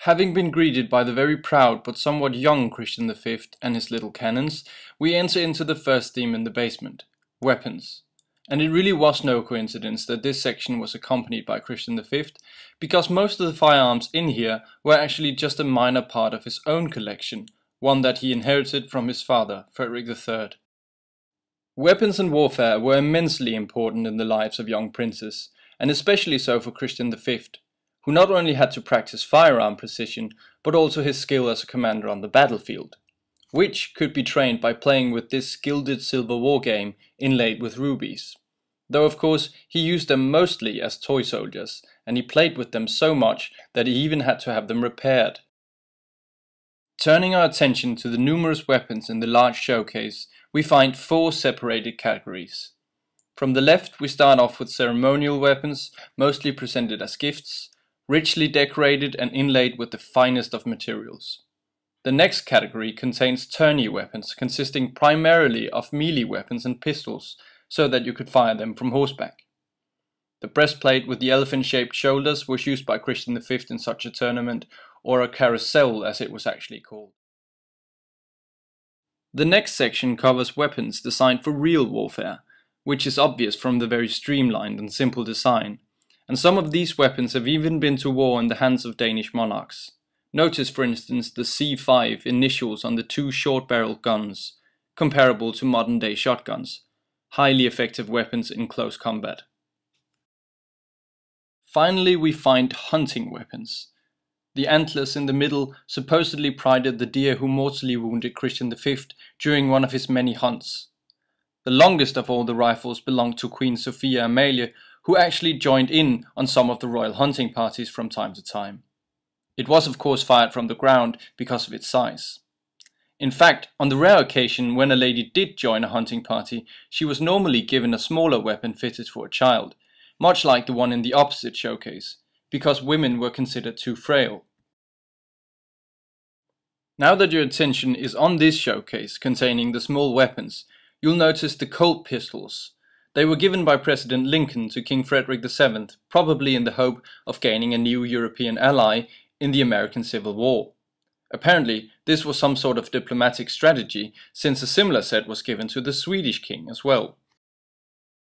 Having been greeted by the very proud but somewhat young Christian V and his little cannons, we enter into the first theme in the basement, weapons. And it really was no coincidence that this section was accompanied by Christian V, because most of the firearms in here were actually just a minor part of his own collection, one that he inherited from his father, Frederick III. Weapons and warfare were immensely important in the lives of young princes, and especially so for Christian V, who not only had to practice firearm precision, but also his skill as a commander on the battlefield, which could be trained by playing with this gilded silver war game inlaid with rubies. Though of course he used them mostly as toy soldiers, and he played with them so much that he even had to have them repaired. Turning our attention to the numerous weapons in the large showcase, we find 4 separated categories. From the left we start off with ceremonial weapons, mostly presented as gifts, richly decorated and inlaid with the finest of materials. The next category contains tourney weapons, consisting primarily of melee weapons and pistols, so that you could fire them from horseback. The breastplate with the elephant-shaped shoulders was used by Christian V in such a tournament, or a carousel as it was actually called. The next section covers weapons designed for real warfare, which is obvious from the very streamlined and simple design. And some of these weapons have even been to war in the hands of Danish monarchs. Notice for instance the C5 initials on the 2 short-barreled guns, comparable to modern-day shotguns, highly effective weapons in close combat. Finally we find hunting weapons. The antlers in the middle supposedly prided the deer who mortally wounded Christian V during one of his many hunts. The longest of all the rifles belonged to Queen Sophia Amalia, who actually joined in on some of the royal hunting parties from time to time. It was of course fired from the ground because of its size. In fact, on the rare occasion when a lady did join a hunting party, she was normally given a smaller weapon fitted for a child, much like the one in the opposite showcase, because women were considered too frail. Now that your attention is on this showcase containing the small weapons, you'll notice the Colt Pistols. They were given by President Lincoln to King Frederick VII, probably in the hope of gaining a new European ally in the American Civil War. Apparently, this was some sort of diplomatic strategy, since a similar set was given to the Swedish king as well.